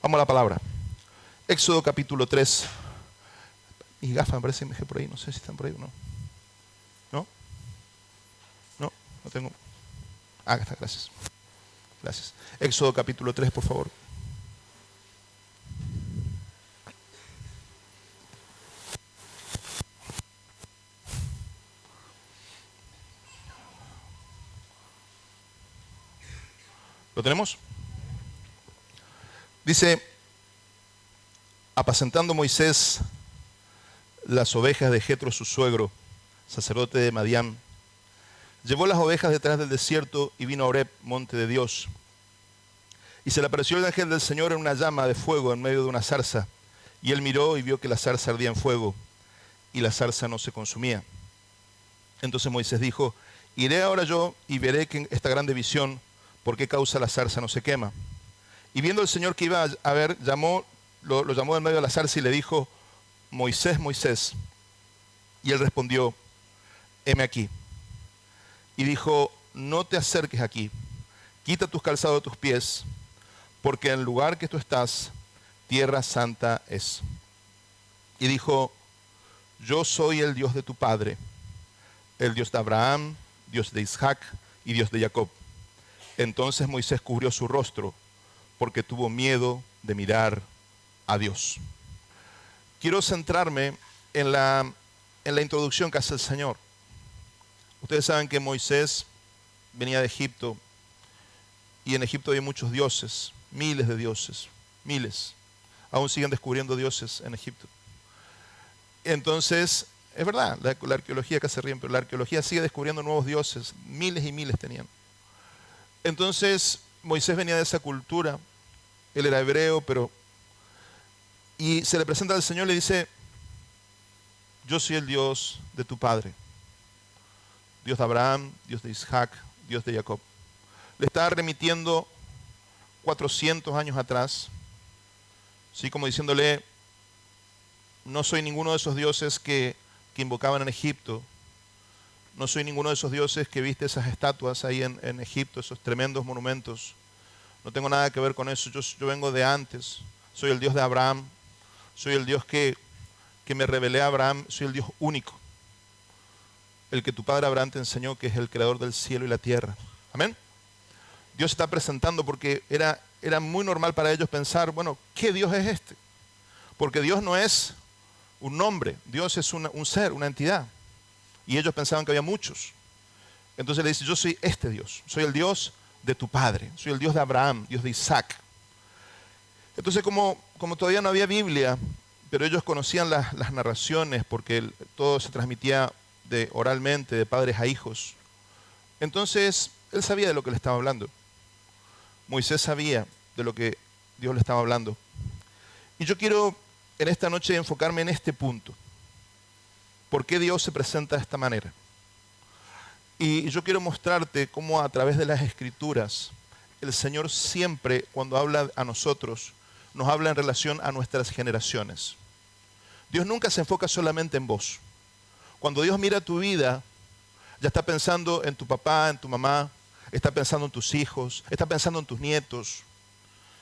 Vamos a la palabra. Éxodo capítulo 3. Mis gafas me parece que me dejé por ahí. No sé si están por ahí o no. ¿No? No, no tengo. Ah, acá está, gracias. Gracias. Éxodo capítulo 3, por favor. ¿Lo tenemos? Dice, apacentando Moisés las ovejas de Jetro su suegro, sacerdote de Madián, llevó las ovejas detrás del desierto y vino a Horeb, monte de Dios. Y se le apareció el ángel del Señor en una llama de fuego en medio de una zarza. Y él miró y vio que la zarza ardía en fuego, y la zarza no se consumía. Entonces Moisés dijo, iré ahora yo y veré que en esta grande visión, por qué causa la zarza no se quema. Y viendo el Señor que iba a ver, lo llamó en medio de la zarza y le dijo, Moisés, Moisés. Y él respondió, heme aquí. Y dijo, no te acerques aquí, quita tus calzados de tus pies, porque en el lugar que tú estás, tierra santa es. Y dijo, yo soy el Dios de tu padre, el Dios de Abraham, Dios de Isaac y Dios de Jacob. Entonces Moisés cubrió su rostro, porque tuvo miedo de mirar a Dios. Quiero centrarme en la introducción que hace el Señor. Ustedes saben que Moisés venía de Egipto, y en Egipto hay muchos dioses, miles de dioses, miles. Aún siguen descubriendo dioses en Egipto. Entonces, es verdad, la arqueología que se ríen, pero la arqueología sigue descubriendo nuevos dioses, miles y miles tenían. Entonces, Moisés venía de esa cultura, él era hebreo, y se le presenta al Señor y le dice, yo soy el Dios de tu padre, Dios de Abraham, Dios de Isaac, Dios de Jacob. Le estaba remitiendo 400 años atrás, ¿sí? Como diciéndole, no soy ninguno de esos dioses que invocaban en Egipto, no soy ninguno de esos dioses que viste esas estatuas ahí en Egipto, esos tremendos monumentos. No tengo nada que ver con eso, yo vengo de antes, soy el Dios de Abraham, soy el Dios que me revelé a Abraham, soy el Dios único, el que tu padre Abraham te enseñó, que es el creador del cielo y la tierra. Amén. Dios se está presentando porque era muy normal para ellos pensar, bueno, ¿qué Dios es este? Porque Dios no es un nombre, Dios es un ser, una entidad. Y ellos pensaban que había muchos. Entonces le dice, yo soy este Dios, soy el Dios de tu padre, soy el Dios de Abraham, Dios de Isaac. Entonces como todavía no había Biblia, pero ellos conocían las narraciones porque todo se transmitía oralmente, de padres a hijos. Entonces él sabía de lo que le estaba hablando. Moisés sabía de lo que Dios le estaba hablando. Y yo quiero en esta noche enfocarme en este punto. ¿Por qué Dios se presenta de esta manera? Y yo quiero mostrarte cómo a través de las Escrituras el Señor siempre, cuando habla a nosotros, nos habla en relación a nuestras generaciones. Dios nunca se enfoca solamente en vos. Cuando Dios mira tu vida, ya está pensando en tu papá, en tu mamá, está pensando en tus hijos, está pensando en tus nietos.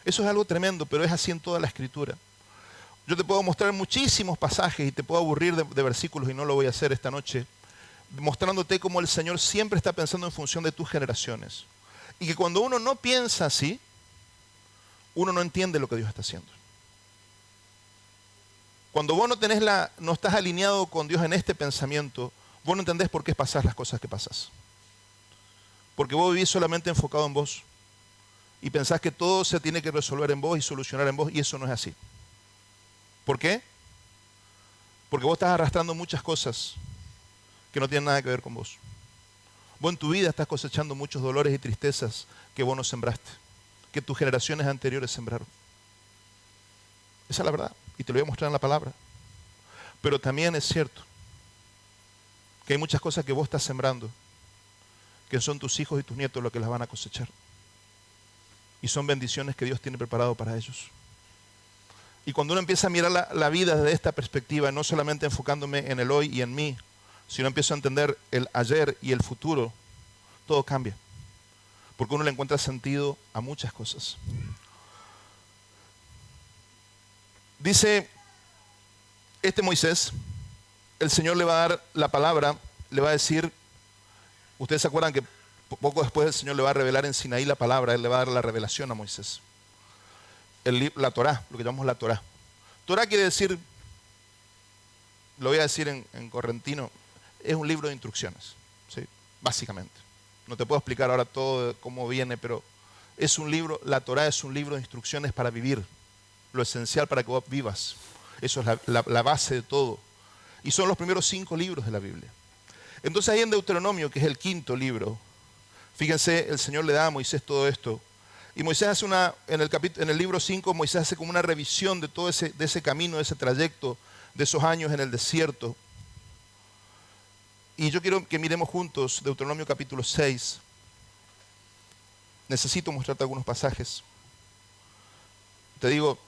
Eso es algo tremendo, pero es así en toda la Escritura. Yo te puedo mostrar muchísimos pasajes y te puedo aburrir de versículos y no lo voy a hacer esta noche, mostrándote cómo el Señor siempre está pensando en función de tus generaciones. Y que cuando uno no piensa así, uno no entiende lo que Dios está haciendo. Cuando vos no estás alineado con Dios en este pensamiento, vos no entendés por qué pasás las cosas que pasás. Porque vos vivís solamente enfocado en vos y pensás que todo se tiene que resolver en vos y solucionar en vos, y eso no es así. ¿Por qué? Porque vos estás arrastrando muchas cosas que no tienen nada que ver con vos. Vos en tu vida estás cosechando muchos dolores y tristezas que vos no sembraste, que tus generaciones anteriores sembraron. Esa es la verdad, y te lo voy a mostrar en la palabra. Pero también es cierto que hay muchas cosas que vos estás sembrando, que son tus hijos y tus nietos los que las van a cosechar. Y son bendiciones que Dios tiene preparado para ellos. Y cuando uno empieza a mirar la vida desde esta perspectiva, no solamente enfocándome en el hoy y en mí, sino empiezo a entender el ayer y el futuro, todo cambia. Porque uno le encuentra sentido a muchas cosas. Dice, Moisés, el Señor le va a dar la palabra, le va a decir, ustedes se acuerdan que poco después el Señor le va a revelar en Sinaí la palabra, Él le va a dar la revelación a Moisés. La Torá, lo que llamamos la Torá. Torá quiere decir, lo voy a decir en correntino, es un libro de instrucciones, ¿sí? Básicamente. No te puedo explicar ahora todo cómo viene, pero es un libro, la Torá es un libro de instrucciones para vivir, lo esencial para que vos vivas. Eso es la base de todo. Y son los primeros 5 libros de la Biblia. Entonces ahí en Deuteronomio, que es el 5.º libro, fíjense, el Señor le da a Moisés todo esto. Y Moisés hace en el libro 5, Moisés hace como una revisión de todo de ese camino, de ese trayecto, de esos años en el desierto. Y yo quiero que miremos juntos Deuteronomio capítulo 6. Necesito mostrarte algunos pasajes. Te digo,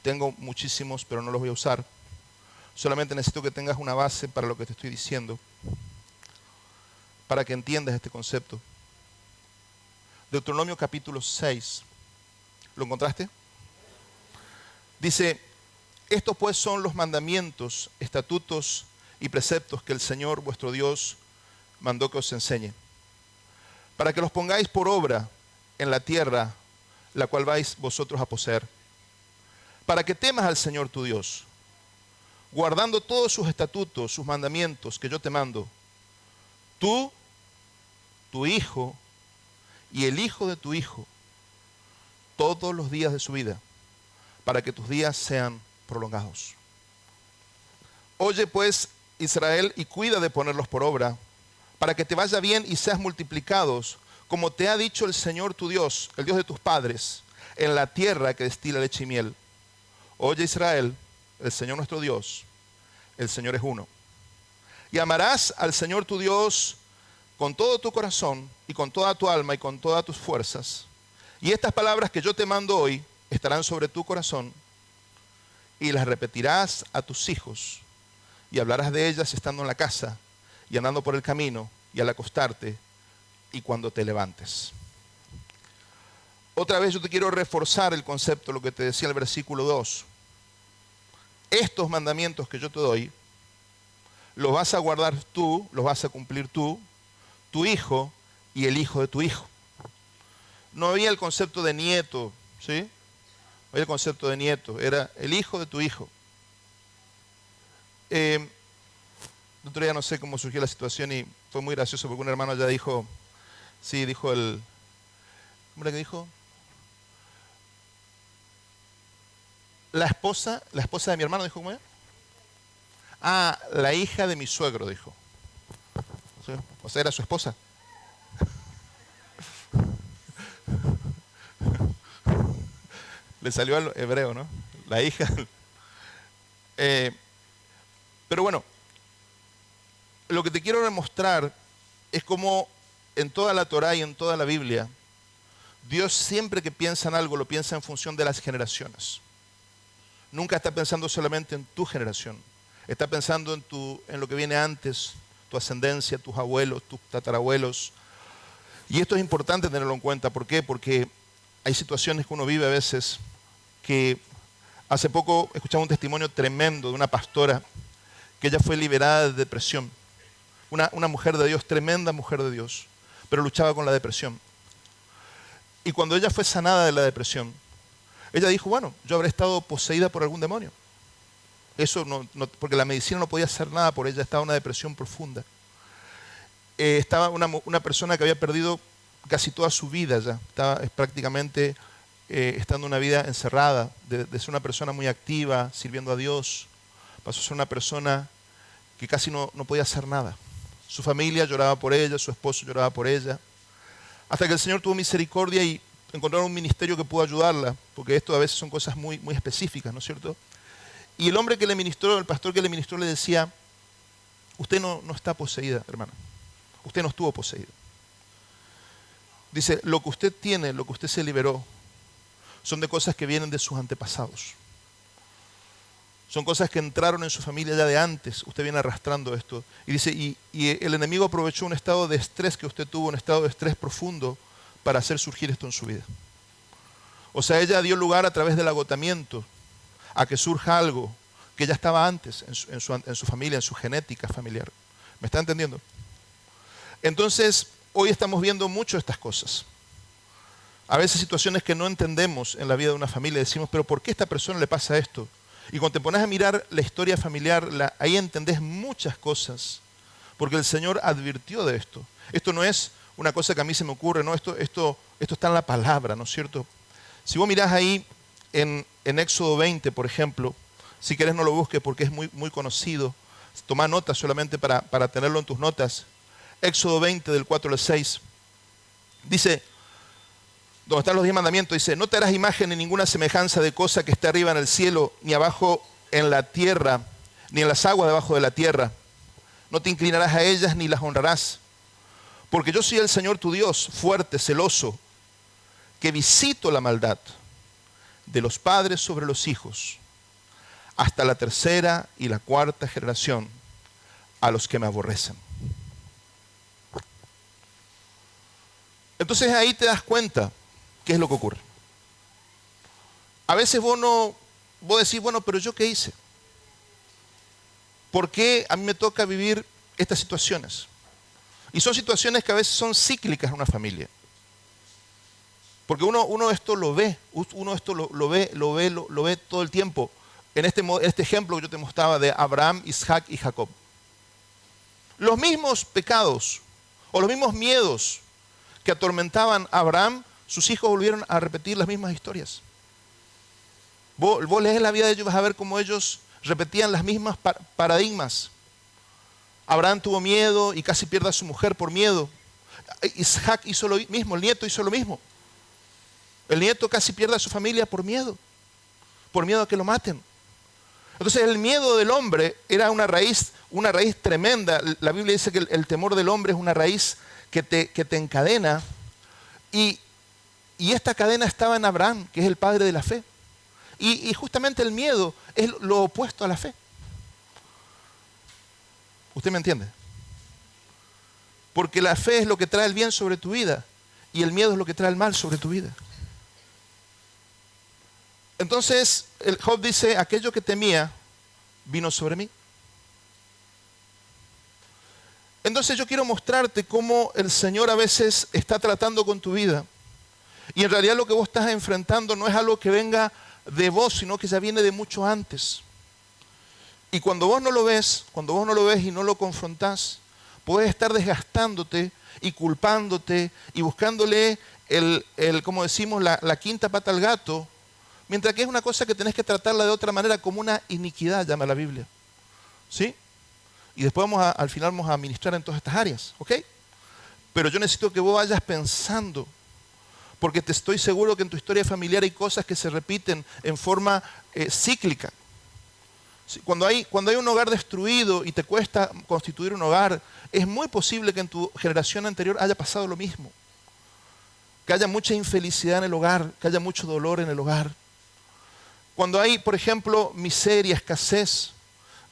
tengo muchísimos, pero no los voy a usar. Solamente necesito que tengas una base para lo que te estoy diciendo, para que entiendas este concepto. Deuteronomio capítulo 6. ¿Lo encontraste? Dice, estos pues son los mandamientos, estatutos y preceptos que el Señor vuestro Dios mandó que os enseñe, para que los pongáis por obra en la tierra, la cual vais vosotros a poseer, para que temas al Señor tu Dios, guardando todos sus estatutos, sus mandamientos que yo te mando, tú, tu hijo y el hijo de tu hijo, todos los días de su vida, para que tus días sean prolongados. Oye pues, Israel, y cuida de ponerlos por obra, para que te vaya bien y seas multiplicados, como te ha dicho el Señor tu Dios, el Dios de tus padres, en la tierra que destila leche y miel. Oye Israel, el Señor nuestro Dios, el Señor es uno. Y amarás al Señor tu Dios con todo tu corazón y con toda tu alma y con todas tus fuerzas. Y estas palabras que yo te mando hoy estarán sobre tu corazón y las repetirás a tus hijos y hablarás de ellas estando en la casa y andando por el camino y al acostarte y cuando te levantes. Otra vez yo te quiero reforzar el concepto, lo que te decía el versículo 2. Estos mandamientos que yo te doy, los vas a guardar tú, los vas a cumplir tú, tu hijo y el hijo de tu hijo. No había el concepto de nieto, ¿sí? No había el concepto de nieto, era el hijo de tu hijo. El otro día no sé cómo surgió la situación y fue muy gracioso porque un hermano ya dijo, sí, dijo ¿cómo era que dijo? La esposa de mi hermano, dijo, ¿cómo era? Ah, la hija de mi suegro, dijo. ¿Sí? O sea, era su esposa. Le salió al hebreo, ¿no? La hija. Pero bueno, lo que te quiero demostrar es cómo en toda la Torá y en toda la Biblia, Dios siempre que piensa en algo, lo piensa en función de las generaciones. Nunca está pensando solamente en tu generación. Está pensando en lo que viene antes, tu ascendencia, tus abuelos, tus tatarabuelos. Y esto es importante tenerlo en cuenta. ¿Por qué? Porque hay situaciones que uno vive a veces que hace poco escuchaba un testimonio tremendo de una pastora que ella fue liberada de depresión. Una mujer de Dios, tremenda mujer de Dios, pero luchaba con la depresión. Y cuando ella fue sanada de la depresión, ella dijo, bueno, yo habré estado poseída por algún demonio. Eso porque la medicina no podía hacer nada por ella, estaba en una depresión profunda. Estaba una persona que había perdido casi toda su vida ya, estaba prácticamente estando una vida encerrada, de ser una persona muy activa, sirviendo a Dios, pasó a ser una persona que casi no podía hacer nada. Su familia lloraba por ella, su esposo lloraba por ella, hasta que el Señor tuvo misericordia y encontraron un ministerio que pudo ayudarla, porque esto a veces son cosas muy, muy específicas, ¿no es cierto? Y el hombre que le ministró, el pastor que le ministró, le decía, usted no está poseída, hermana, usted no estuvo poseído. Dice, lo que usted tiene, lo que usted se liberó, son de cosas que vienen de sus antepasados. Son cosas que entraron en su familia ya de antes. Usted viene arrastrando esto. Y dice, y el enemigo aprovechó un estado de estrés que usted tuvo, un estado de estrés profundo, para hacer surgir esto en su vida. O sea, ella dio lugar a través del agotamiento, a que surja algo que ya estaba antes en su familia, en su genética familiar. ¿Me está entendiendo? Entonces, hoy estamos viendo mucho estas cosas. A veces situaciones que no entendemos en la vida de una familia, decimos, pero ¿por qué a esta persona le pasa esto? Y cuando te pones a mirar la historia familiar, ahí entendés muchas cosas, porque el Señor advirtió de esto. Esto no es una cosa que a mí se me ocurre, no, esto está en la palabra, ¿no es cierto? Si vos mirás ahí en Éxodo 20, por ejemplo, si querés no lo busques porque es muy, muy conocido, toma notas solamente para tenerlo en tus notas. Éxodo 20, del 4 al 6, dice, donde están los 10 mandamientos, dice, no te harás imagen ni ninguna semejanza de cosa que esté arriba en el cielo, ni abajo en la tierra, ni en las aguas debajo de la tierra. No te inclinarás a ellas ni las honrarás. Porque yo soy el Señor tu Dios, fuerte, celoso, que visito la maldad de los padres sobre los hijos, hasta la tercera y la cuarta generación, a los que me aborrecen. Entonces ahí te das cuenta qué es lo que ocurre. A veces vos decís, bueno, pero ¿yo qué hice? ¿Por qué a mí me toca vivir estas situaciones? Y son situaciones que a veces son cíclicas en una familia. Porque uno esto lo ve, uno esto lo ve todo el tiempo. En este ejemplo que yo te mostraba de Abraham, Isaac y Jacob. Los mismos pecados o los mismos miedos que atormentaban a Abraham, sus hijos volvieron a repetir las mismas historias. Vos lees la vida de ellos y vas a ver cómo ellos repetían las mismas paradigmas. Abraham tuvo miedo y casi pierde a su mujer por miedo. Isaac hizo lo mismo, el nieto hizo lo mismo. El nieto casi pierde a su familia por miedo a que lo maten. Entonces el miedo del hombre era una raíz tremenda. La Biblia dice que el temor del hombre es una raíz que te encadena. Y esta cadena estaba en Abraham, que es el padre de la fe. Y justamente el miedo es lo opuesto a la fe. ¿Usted me entiende? Porque la fe es lo que trae el bien sobre tu vida y el miedo es lo que trae el mal sobre tu vida. Entonces, Job dice, aquello que temía vino sobre mí. Entonces yo quiero mostrarte cómo el Señor a veces está tratando con tu vida. Y en realidad lo que vos estás enfrentando no es algo que venga de vos, sino que ya viene de mucho antes. Y cuando vos no lo ves y no lo confrontás, puedes estar desgastándote y culpándote y buscándole como decimos, la quinta pata al gato, mientras que es una cosa que tenés que tratarla de otra manera, como una iniquidad, llama la Biblia. ¿Sí? Y después al final vamos a ministrar en todas estas áreas, ¿ok? Pero yo necesito que vos vayas pensando, porque te estoy seguro que en tu historia familiar hay cosas que se repiten en forma cíclica. Cuando hay un hogar destruido y te cuesta constituir un hogar, es muy posible que en tu generación anterior haya pasado lo mismo. Que haya mucha infelicidad en el hogar, que haya mucho dolor en el hogar. Cuando hay, por ejemplo, miseria, escasez,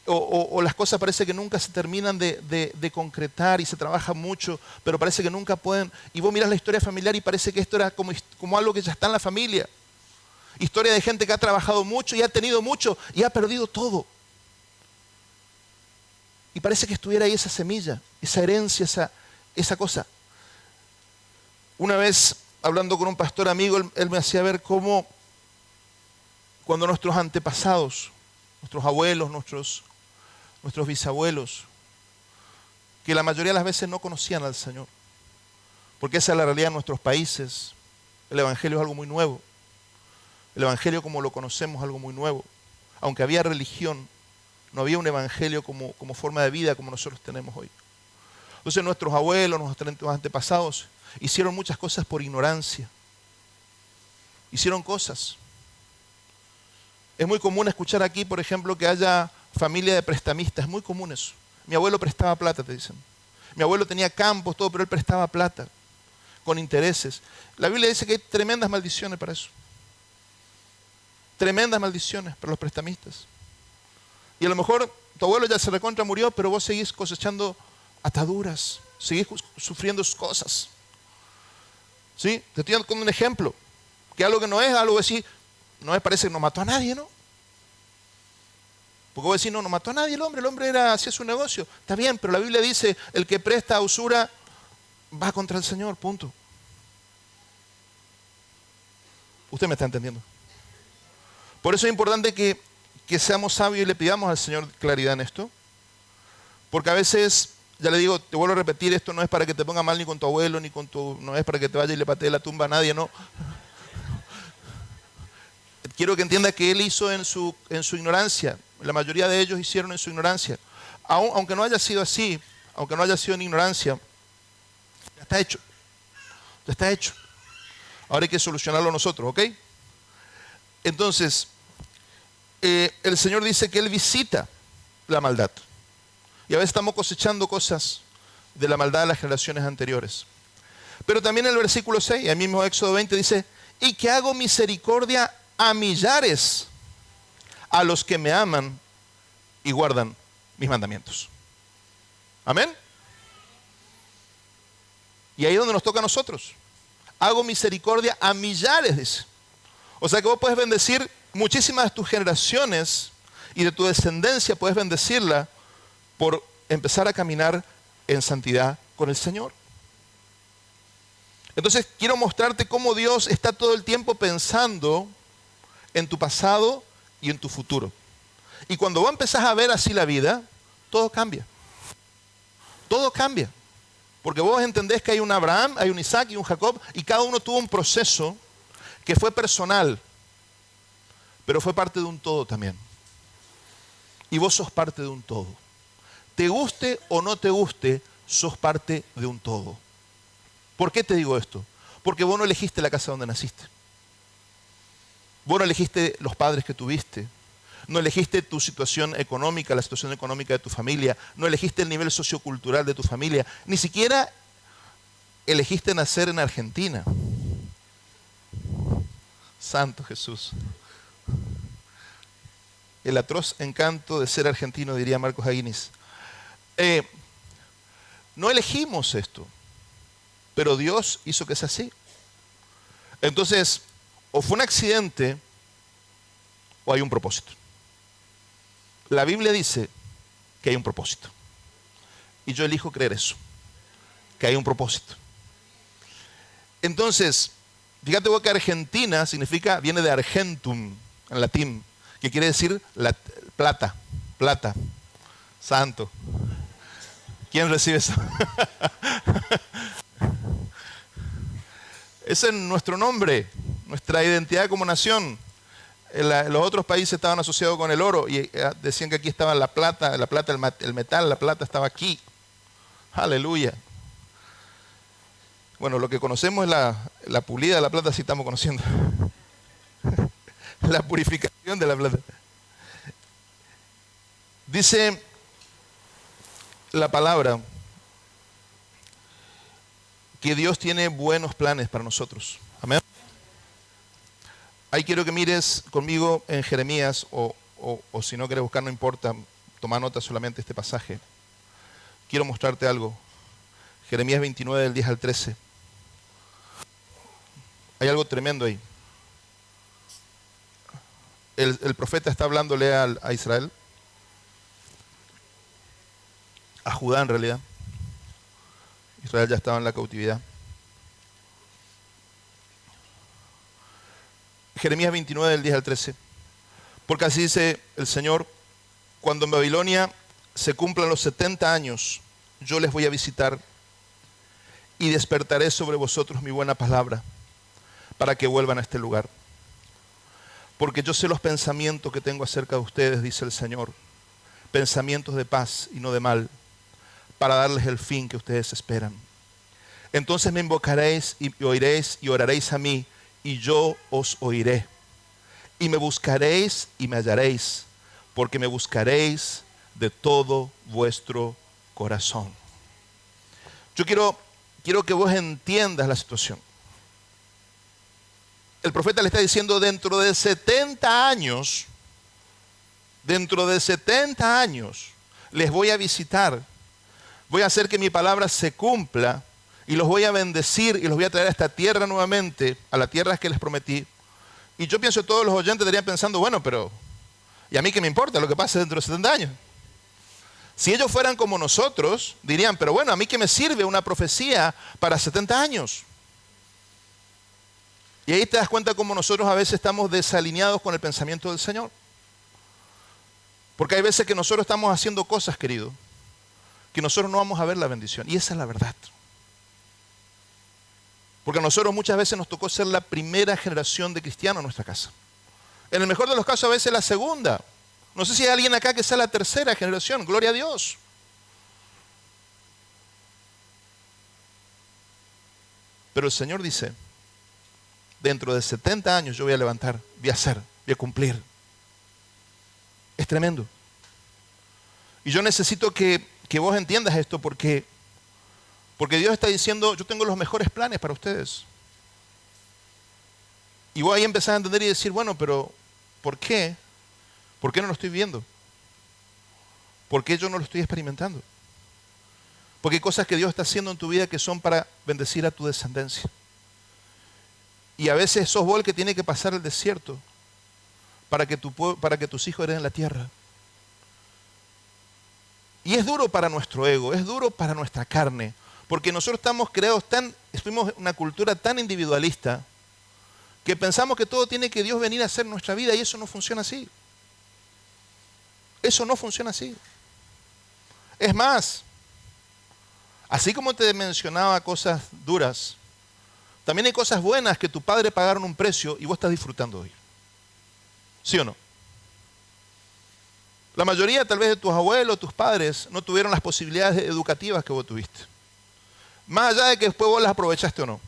o las cosas parece que nunca se terminan de concretar y se trabaja mucho, pero parece que nunca pueden. Y vos mirás la historia familiar y parece que esto era como algo que ya está en la familia. Historia de gente que ha trabajado mucho y ha tenido mucho y ha perdido todo. Y parece que estuviera ahí esa semilla, esa herencia, esa cosa. Una vez, hablando con un pastor amigo, él me hacía ver cómo cuando nuestros antepasados, nuestros abuelos, nuestros bisabuelos, que la mayoría de las veces no conocían al Señor, porque esa es la realidad de nuestros países. El Evangelio es algo muy nuevo. El Evangelio como lo conocemos es algo muy nuevo. Aunque había religión, no había un Evangelio como forma de vida como nosotros tenemos hoy. Entonces nuestros abuelos, nuestros antepasados hicieron muchas cosas por ignorancia. Hicieron cosas. Es muy común escuchar aquí, por ejemplo, que haya familia de prestamistas. Es muy común eso. Mi abuelo prestaba plata, te dicen. Mi abuelo tenía campos, todo, pero él prestaba plata con intereses. La Biblia dice que hay tremendas maldiciones para eso. Tremendas maldiciones para los prestamistas. Y a lo mejor tu abuelo ya se recontra murió, pero vos seguís cosechando ataduras, seguís sufriendo cosas. ¿Sí? Te estoy dando un ejemplo, que algo que no es, algo así, no me parece que no mató a nadie, ¿no? Porque vos decís, no, no mató a nadie el hombre hacía su negocio. Está bien, pero la Biblia dice, el que presta a usura va contra el Señor, punto. Usted me está entendiendo. Por eso es importante que seamos sabios y le pidamos al Señor claridad en esto. Porque a veces, ya le digo, te vuelvo a repetir, esto no es para que te ponga mal ni con tu abuelo, no es para que te vaya y le patee la tumba a nadie, no. Quiero que entienda que Él hizo en su ignorancia. La mayoría de ellos hicieron en su ignorancia. Aunque no haya sido así, aunque no haya sido en ignorancia, ya está hecho. Ya está hecho. Ahora hay que solucionarlo nosotros, ¿ok? Entonces, el Señor dice que Él visita la maldad. Y a veces estamos cosechando cosas de la maldad de las generaciones anteriores. Pero también en el versículo 6, el mismo Éxodo 20 dice, y que hago misericordia a millares a los que me aman y guardan mis mandamientos. Amén. Y ahí es donde nos toca a nosotros. Hago misericordia a millares, dice. O sea que vos puedes bendecir muchísimas de tus generaciones y de tu descendencia, puedes bendecirla por empezar a caminar en santidad con el Señor. Entonces quiero mostrarte cómo Dios está todo el tiempo pensando en tu pasado y en tu futuro. Y cuando vos empezás a ver así la vida, todo cambia. Todo cambia. Porque vos entendés que hay un Abraham, hay un Isaac y un Jacob, y cada uno tuvo un proceso que fue personal, pero fue parte de un todo también. Y vos sos parte de un todo. Te guste o no te guste, sos parte de un todo. ¿Por qué te digo esto? Porque vos no elegiste la casa donde naciste. Vos no elegiste los padres que tuviste. No elegiste tu situación económica, la situación económica de tu familia. No elegiste el nivel sociocultural de tu familia. Ni siquiera elegiste nacer en Argentina. Santo Jesús. El atroz encanto de ser argentino, diría Marcos Aguinis. No elegimos esto, pero Dios hizo que sea así. Entonces, o fue un accidente o hay un propósito. La Biblia dice que hay un propósito. Y yo elijo creer eso, que hay un propósito. Entonces, fíjate vos que Argentina viene de argentum, en latín, que quiere decir plata, plata, santo. ¿Quién recibe eso? Ese es nuestro nombre, nuestra identidad como nación. Los otros países estaban asociados con el oro y decían que aquí estaba la plata, el metal, la plata estaba aquí. Aleluya. Bueno, lo que conocemos es la pulida de la plata, sí estamos conociendo. La purificación de la plata. Dice la palabra que Dios tiene buenos planes para nosotros. Amén. Ahí quiero que mires conmigo en Jeremías, o si no quieres buscar, no importa, toma nota solamente este pasaje. Quiero mostrarte algo. Jeremías 29, del 10 al 13. Hay algo tremendo ahí. El profeta está hablándole a Israel, a Judá en realidad. Israel ya estaba en la cautividad. Jeremías 29, del 10 al 13. Porque así dice el Señor: cuando en Babilonia se cumplan los 70 años, yo les voy a visitar y despertaré sobre vosotros mi buena palabra para que vuelvan a este lugar. Porque yo sé los pensamientos que tengo acerca de ustedes, dice el Señor, pensamientos de paz y no de mal, para darles el fin que ustedes esperan. Entonces me invocaréis y oiréis y oraréis a mí, y yo os oiré. Y me buscaréis y me hallaréis, porque me buscaréis de todo vuestro corazón. Yo quiero que vos entiendas la situación. El profeta le está diciendo: dentro de 70 años, les voy a visitar. Voy a hacer que mi palabra se cumpla y los voy a bendecir y los voy a traer a esta tierra nuevamente, a la tierra que les prometí. Y yo pienso que todos los oyentes estarían pensando: bueno, pero Y a mí qué me importa lo que pase dentro de 70 años. Si ellos fueran como nosotros, dirían, pero bueno, ¿a mí qué me sirve una profecía para 70 años? Y ahí te das cuenta cómo nosotros a veces estamos desalineados con el pensamiento del Señor. Porque hay veces que nosotros estamos haciendo cosas, querido, que nosotros no vamos a ver la bendición. Y esa es la verdad. Porque a nosotros muchas veces nos tocó ser la primera generación de cristianos en nuestra casa. En el mejor de los casos a veces la segunda. No sé si hay alguien acá que sea la tercera generación. Gloria a Dios. Pero el Señor dice, dentro de 70 años yo voy a levantar, voy a hacer, voy a cumplir. Es tremendo. Y yo necesito que vos entiendas esto porque Dios está diciendo, yo tengo los mejores planes para ustedes. Y vos ahí empezás a entender y decir, bueno, pero ¿por qué? ¿Por qué no lo estoy viendo? ¿Por qué yo no lo estoy experimentando? Porque hay cosas que Dios está haciendo en tu vida que son para bendecir a tu descendencia. Y a veces sos vos el que tiene que pasar el desierto para que tus hijos hereden la tierra. Y es duro para nuestro ego, es duro para nuestra carne, porque nosotros estamos creados fuimos una cultura tan individualista que pensamos que todo tiene que Dios venir a hacer en nuestra vida y eso no funciona así. Eso no funciona así. Es más, así como te mencionaba cosas duras, también hay cosas buenas que tu padre pagaron un precio y vos estás disfrutando hoy. ¿Sí o no? La mayoría tal vez de tus abuelos, tus padres, no tuvieron las posibilidades educativas que vos tuviste. Más allá de que después vos las aprovechaste o no.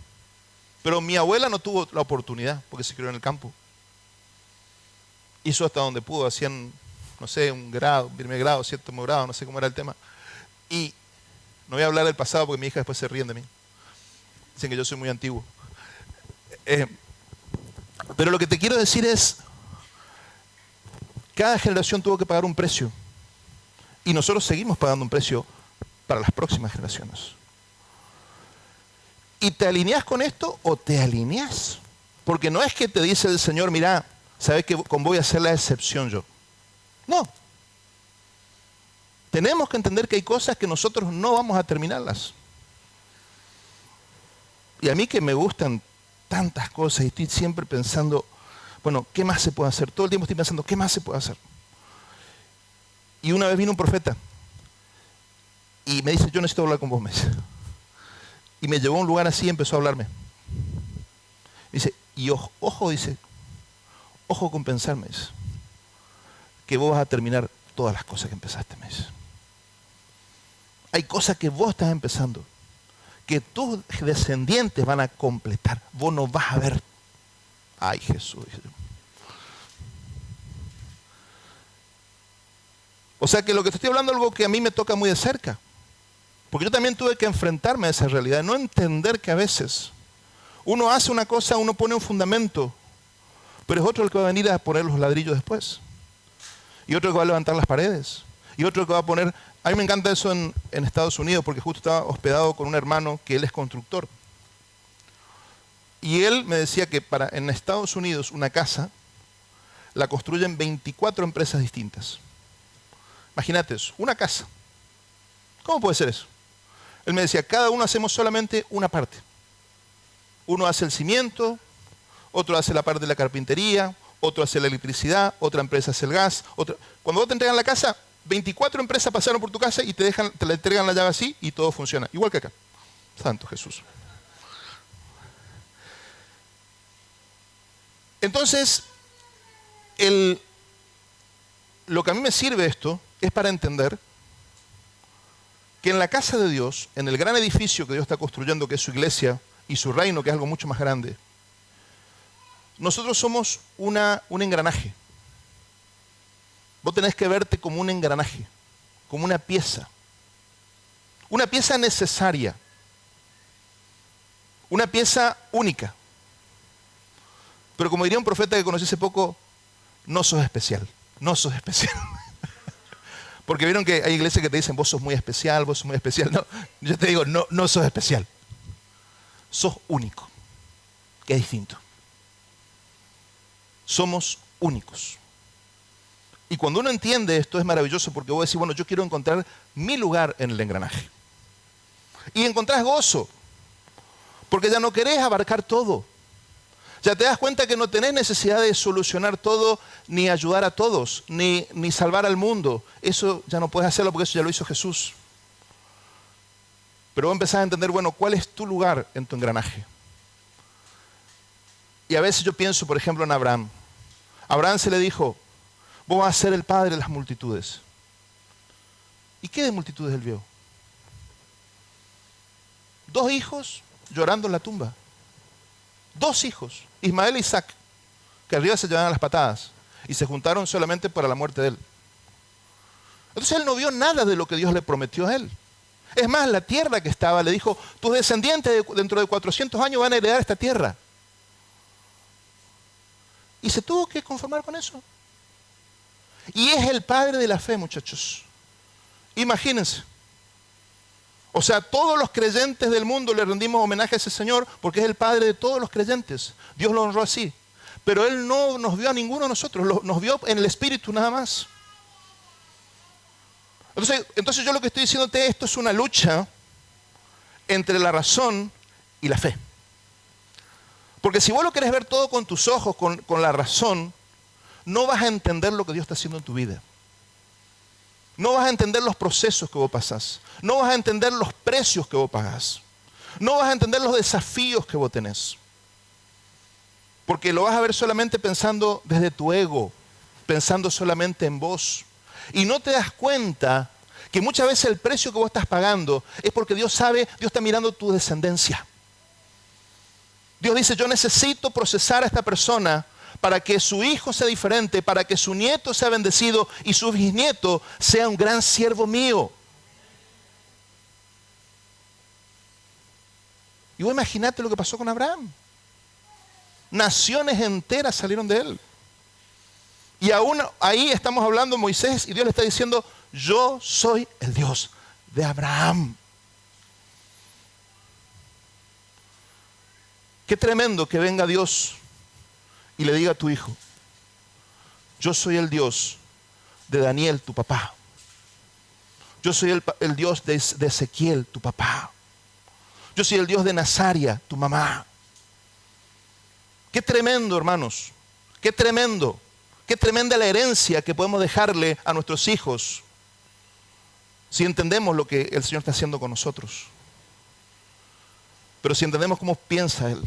Pero mi abuela no tuvo la oportunidad porque se crió en el campo. Hizo hasta donde pudo, hacían, no sé, un grado, un primer grado, séptimo grado, no sé cómo era el tema. Y no voy a hablar del pasado porque mi hija después se ríen de mí. Dicen que yo soy muy antiguo. Pero lo que te quiero decir es, cada generación tuvo que pagar un precio. Y nosotros seguimos pagando un precio para las próximas generaciones. ¿Y te alineás con esto o te alineás? Porque no es que te dice el Señor, mira, sabes que con voy a hacer la excepción yo. No. Tenemos que entender que hay cosas que nosotros no vamos a terminarlas. Y a mí que me gustan tantas cosas y estoy siempre pensando, bueno, ¿qué más se puede hacer? Todo el tiempo estoy pensando, ¿qué más se puede hacer? Y una vez vino un profeta y me dice, yo necesito hablar con vos, me dice. Y me llevó a un lugar así y empezó a hablarme. Dice, y ojo, dice, ojo con pensarme, dice, que vos vas a terminar todas las cosas que empezaste, me dice. Hay cosas que vos estás empezando, que tus descendientes van a completar. Vos no vas a ver. Ay, Jesús. O sea que lo que te estoy hablando es algo que a mí me toca muy de cerca. Porque yo también tuve que enfrentarme a esa realidad, no entender que a veces uno hace una cosa, uno pone un fundamento, pero es otro el que va a venir a poner los ladrillos después. Y otro que va a levantar las paredes. Y otro que va a poner... A mí me encanta eso en Estados Unidos, porque justo estaba hospedado con un hermano que él es constructor. Y él me decía que en Estados Unidos una casa la construyen 24 empresas distintas. Imagínate eso, una casa. ¿Cómo puede ser eso? Él me decía, cada uno hacemos solamente una parte. Uno hace el cimiento, otro hace la parte de la carpintería, otro hace la electricidad, otra empresa hace el gas. Cuando vos te entregan la casa, 24 empresas pasaron por tu casa y te la entregan la llave así y todo funciona. Igual que acá. Santo Jesús. Entonces, lo que a mí me sirve esto es para entender que en la casa de Dios, en el gran edificio que Dios está construyendo, que es su iglesia, y su reino, que es algo mucho más grande, nosotros somos un engranaje. Vos tenés que verte como un engranaje, como una pieza necesaria, una pieza única. Pero como diría un profeta que conocí hace poco, no sos especial, no sos especial. Porque vieron que hay iglesias que te dicen, vos sos muy especial, vos sos muy especial. No, yo te digo, no sos especial. Sos único, que es distinto. Somos únicos. Y cuando uno entiende esto es maravilloso porque vos decís, bueno, yo quiero encontrar mi lugar en el engranaje. Y encontrás gozo, porque ya no querés abarcar todo. Ya te das cuenta que no tenés necesidad de solucionar todo, ni ayudar a todos, ni salvar al mundo. Eso ya no puedes hacerlo porque eso ya lo hizo Jesús. Pero vos empezás a entender, bueno, ¿cuál es tu lugar en tu engranaje? Y a veces yo pienso, por ejemplo, en Abraham. A Abraham se le dijo, vos vas a ser el padre de las multitudes. ¿Y qué de multitudes él vio? 2 hijos llorando en la tumba. 2 hijos, Ismael e Isaac, que arriba se llevaban las patadas y se juntaron solamente para la muerte de él. Entonces él no vio nada de lo que Dios le prometió a él. Es más, la tierra que estaba, le dijo, tus descendientes dentro de 400 años van a heredar esta tierra. Y se tuvo que conformar con eso. Y es el padre de la fe, muchachos. Imagínense. O sea, todos los creyentes del mundo le rendimos homenaje a ese Señor porque es el Padre de todos los creyentes. Dios lo honró así. Pero Él no nos vio a ninguno de nosotros, nos vio en el Espíritu nada más. Entonces yo lo que estoy diciéndote, esto es una lucha entre la razón y la fe. Porque si vos lo querés ver todo con tus ojos, con la razón, no vas a entender lo que Dios está haciendo en tu vida. No vas a entender los procesos que vos pasás. No vas a entender los precios que vos pagás. No vas a entender los desafíos que vos tenés. Porque lo vas a ver solamente pensando desde tu ego, pensando solamente en vos. Y no te das cuenta que muchas veces el precio que vos estás pagando es porque Dios sabe, Dios está mirando tu descendencia. Dios dice, yo necesito procesar a esta persona para que su hijo sea diferente, para que su nieto sea bendecido y su bisnieto sea un gran siervo mío. Y vos imaginate lo que pasó con Abraham. Naciones enteras salieron de él. Y aún ahí estamos hablando de Moisés y Dios le está diciendo, yo soy el Dios de Abraham. Qué tremendo que venga Dios y le diga a tu hijo, yo soy el Dios de Daniel, tu papá. Yo soy el Dios de Ezequiel, tu papá. Yo soy el Dios de Nazaria, tu mamá. Qué tremendo, hermanos. Qué tremendo. Qué tremenda la herencia que podemos dejarle a nuestros hijos si entendemos lo que el Señor está haciendo con nosotros. Pero si entendemos cómo piensa Él.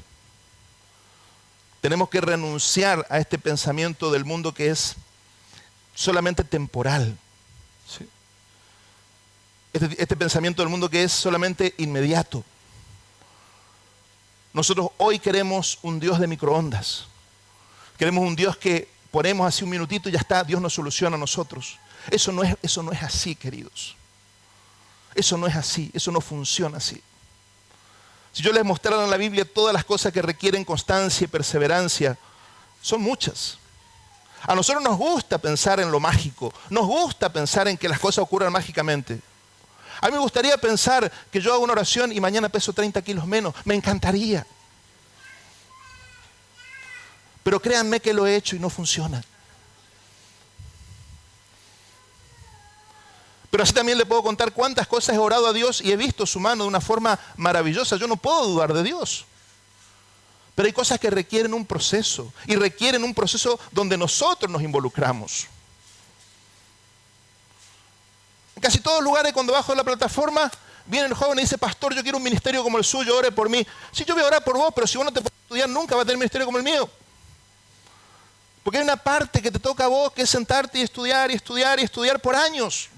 Tenemos que renunciar a este pensamiento del mundo que es solamente temporal. ¿Sí? Este pensamiento del mundo que es solamente inmediato. Nosotros hoy queremos un Dios de microondas. Queremos un Dios que ponemos así un minutito y ya está, Dios nos soluciona a nosotros. Eso no es así, queridos. Eso no es así, eso no funciona así. Si yo les mostrara en la Biblia todas las cosas que requieren constancia y perseverancia, son muchas. A nosotros nos gusta pensar en lo mágico, nos gusta pensar en que las cosas ocurran mágicamente. A mí me gustaría pensar que yo hago una oración y mañana peso 30 kilos menos, me encantaría. Pero créanme que lo he hecho y no funciona. Pero así también le puedo contar cuántas cosas he orado a Dios y he visto su mano de una forma maravillosa. Yo no puedo dudar de Dios. Pero hay cosas que requieren un proceso. Y requieren un proceso donde nosotros nos involucramos. En casi todos los lugares cuando bajo de la plataforma, viene el joven y dice, pastor, yo quiero un ministerio como el suyo, ore por mí. Sí, yo voy a orar por vos, pero si vos no te puedes estudiar nunca, vas a tener un ministerio como el mío. Porque hay una parte que te toca a vos, que es sentarte y estudiar y estudiar y estudiar por años.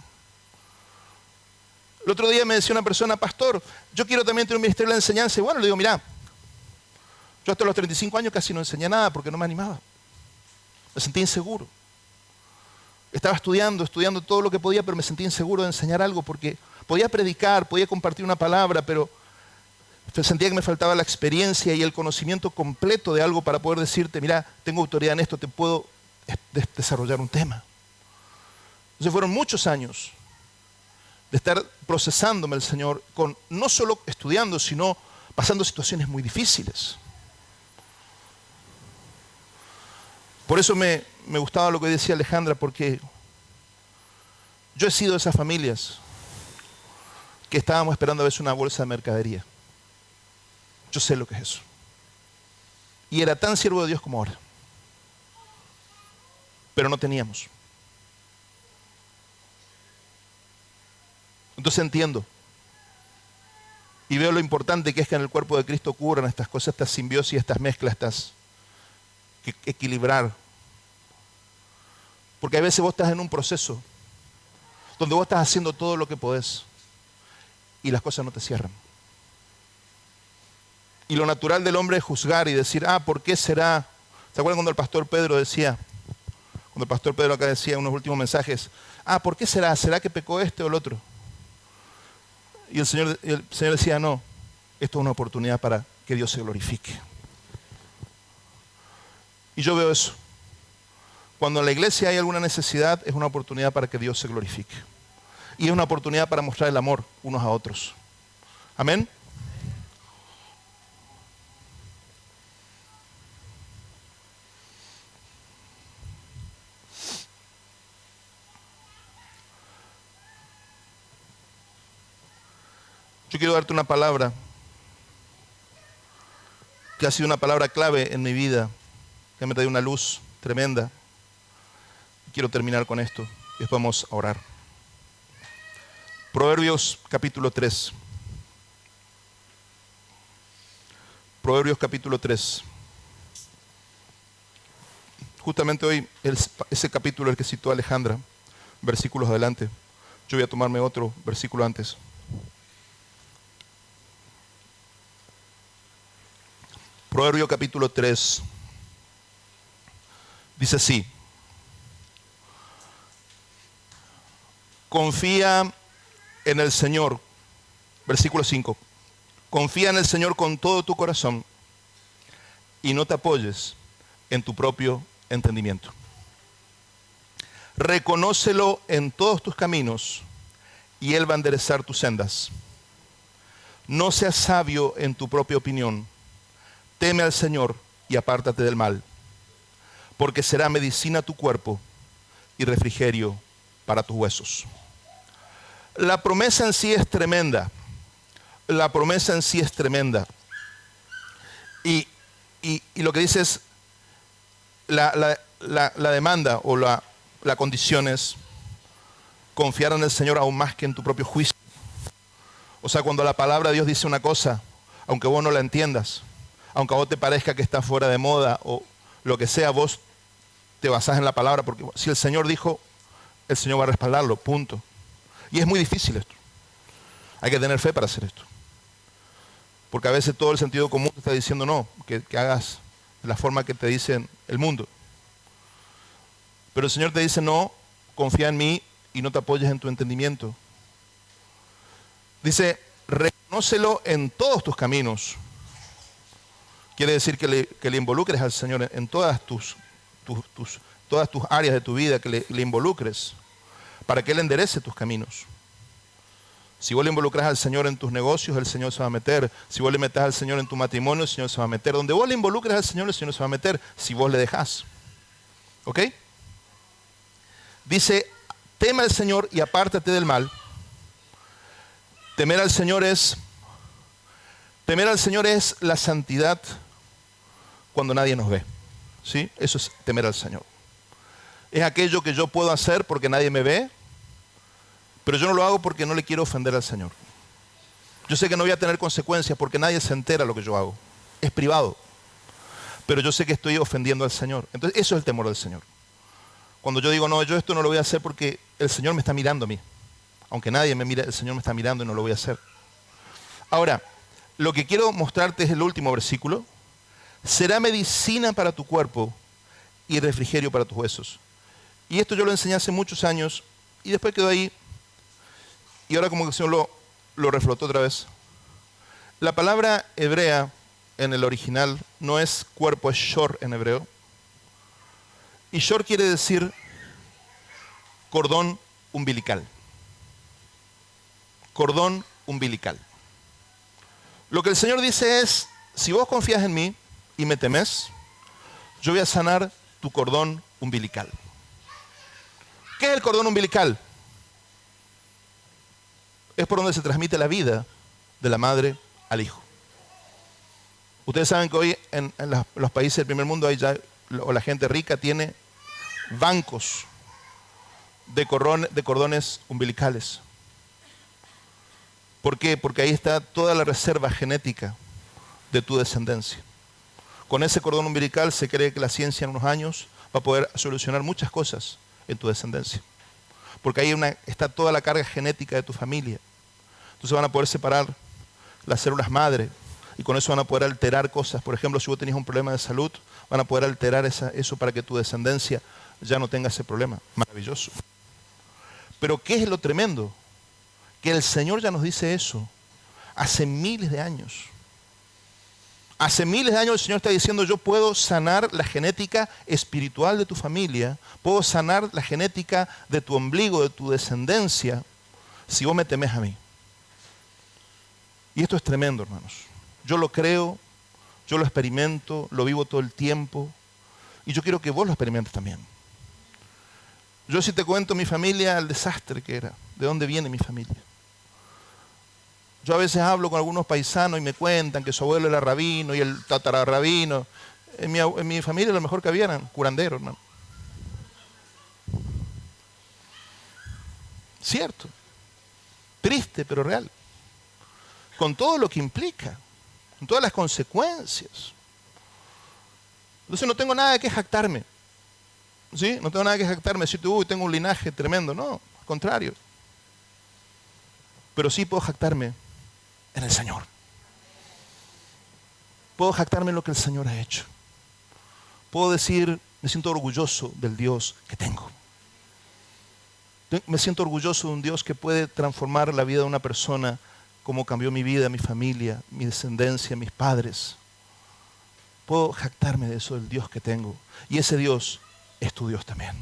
El otro día me decía una persona, pastor, yo quiero también tener un ministerio de la enseñanza. Y bueno, le digo, mirá, yo hasta los 35 años casi no enseñé nada porque no me animaba. Me sentía inseguro. Estaba estudiando todo lo que podía, pero me sentía inseguro de enseñar algo porque podía predicar, podía compartir una palabra, pero sentía que me faltaba la experiencia y el conocimiento completo de algo para poder decirte, mira, tengo autoridad en esto, te puedo desarrollar un tema. Entonces fueron muchos años de estar procesándome el Señor, con no solo estudiando, sino pasando situaciones muy difíciles. Por eso me gustaba lo que decía Alejandra, porque Yo he sido de esas familias que estábamos esperando a veces una bolsa de mercadería. Yo sé lo que es eso. Y era tan siervo de Dios como ahora. Pero no teníamos. Entonces entiendo. Y veo lo importante que es que en el cuerpo de Cristo ocurran estas cosas, estas simbiosis, estas mezclas, estas que equilibrar. Porque a veces vos estás en un proceso donde vos estás haciendo todo lo que podés y las cosas no te cierran. Y lo natural del hombre es juzgar y decir, ¿por qué será? ¿Se acuerdan cuando el pastor Pedro decía, cuando el pastor Pedro acá decía en unos últimos mensajes, ¿por qué será? ¿Será que pecó este o el otro? Y el Señor decía, no, esto es una oportunidad para que Dios se glorifique. Y yo veo eso. Cuando en la iglesia hay alguna necesidad, es una oportunidad para que Dios se glorifique. Y es una oportunidad para mostrar el amor unos a otros. Amén. Yo quiero darte una palabra que ha sido una palabra clave en mi vida, que me trae una luz tremenda. Quiero terminar con esto y después vamos a orar. Proverbios capítulo 3. Proverbios capítulo 3. Justamente hoy ese capítulo el que citó Alejandra, versículos adelante. Yo voy a tomarme otro versículo antes. Proverbio capítulo 3 dice así: confía en el Señor, versículo 5, confía en el Señor con todo tu corazón y no te apoyes en tu propio entendimiento. Reconócelo en todos tus caminos y Él va a enderezar tus sendas. No seas sabio en tu propia opinión. Teme al Señor y apártate del mal, porque será medicina a tu cuerpo y refrigerio para tus huesos. La promesa en sí es tremenda. La promesa en sí es tremenda. Y lo que dice es, la demanda o la condición es confiar en el Señor aún más que en tu propio juicio. O sea, cuando la palabra de Dios dice una cosa, aunque vos no la entiendas, aunque a vos te parezca que está fuera de moda o lo que sea, vos te basás en la palabra, porque si el Señor dijo, el Señor va a respaldarlo, punto. Y es muy difícil esto. Hay que tener fe para hacer esto. Porque a veces todo el sentido común te está diciendo no, que hagas de la forma que te dice el mundo. Pero el Señor te dice no, confía en mí y no te apoyes en tu entendimiento. Dice, reconócelo en todos tus caminos. Quiere decir que le involucres al Señor en todas tus áreas de tu vida, que le involucres para que Él enderece tus caminos. Si vos le involucras al Señor en tus negocios, el Señor se va a meter. Si vos le metés al Señor en tu matrimonio, el Señor se va a meter. Donde vos le involucres al Señor, el Señor se va a meter, si vos le dejás. ¿Ok? Dice, teme al Señor y apártate del mal. Temer al Señor es la santidad cuando nadie nos ve. ¿Sí? Eso es temer al Señor. Es aquello que yo puedo hacer porque nadie me ve, pero yo no lo hago porque no le quiero ofender al Señor. Yo sé que no voy a tener consecuencias porque nadie se entera de lo que yo hago. Es privado. Pero yo sé que estoy ofendiendo al Señor. Entonces eso es el temor del Señor. Cuando yo digo, no, yo esto no lo voy a hacer porque el Señor me está mirando a mí. Aunque nadie me mire, el Señor me está mirando y no lo voy a hacer. Ahora, lo que quiero mostrarte es el último versículo. Será medicina para tu cuerpo y refrigerio para tus huesos. Y esto yo lo enseñé hace muchos años y después quedó ahí. Y ahora como que el Señor lo reflotó otra vez. La palabra hebrea en el original no es cuerpo, es shor en hebreo. Y shor quiere decir cordón umbilical. Cordón umbilical. Lo que el Señor dice es, si vos confías en mí y me temes, yo voy a sanar tu cordón umbilical. ¿Qué es el cordón umbilical? es por donde se transmite la vida de la madre al hijo. Ustedes saben que hoy en los países del primer mundo o la gente rica tiene bancos de cordones umbilicales. ¿Por qué? Porque ahí está toda la reserva genética de tu descendencia. Con ese cordón umbilical se cree que la ciencia en unos años va a poder solucionar muchas cosas en tu descendencia. Porque ahí está toda la carga genética de tu familia. Entonces van a poder separar las células madre y con eso van a poder alterar cosas. Por ejemplo, si vos tenías un problema de salud, van a poder alterar eso para que tu descendencia ya no tenga ese problema. Maravilloso. Pero ¿qué es lo tremendo? Que el Señor ya nos dice eso hace miles de años. Hace miles de años el Señor está diciendo, yo puedo sanar la genética espiritual de tu familia, puedo sanar la genética de tu ombligo, de tu descendencia, si vos me temes a mí. Y esto es tremendo, hermanos. Yo lo creo, yo lo experimento, lo vivo todo el tiempo, y yo quiero que vos lo experimentes también. Yo si te cuento mi familia, el desastre que era, de dónde viene mi familia. Yo a veces hablo con algunos paisanos y me cuentan que su abuelo era rabino y el tatararrabino. En mi familia lo mejor que había eran curanderos, hermano. Cierto. Triste, pero real. Con todo lo que implica, con todas las consecuencias. Entonces no tengo nada de qué jactarme. ¿Sí? No tengo nada que jactarme, decirte, uy, tengo un linaje tremendo. No, al contrario. Pero sí puedo jactarme en el Señor. Puedo jactarme en lo que el Señor ha hecho. Puedo decir, me siento orgulloso del Dios que tengo. Me siento orgulloso de un Dios que puede transformar la vida de una persona como cambió mi vida, mi familia, mi descendencia, mis padres. Puedo jactarme de eso, del Dios que tengo. Y ese Dios es tu Dios también.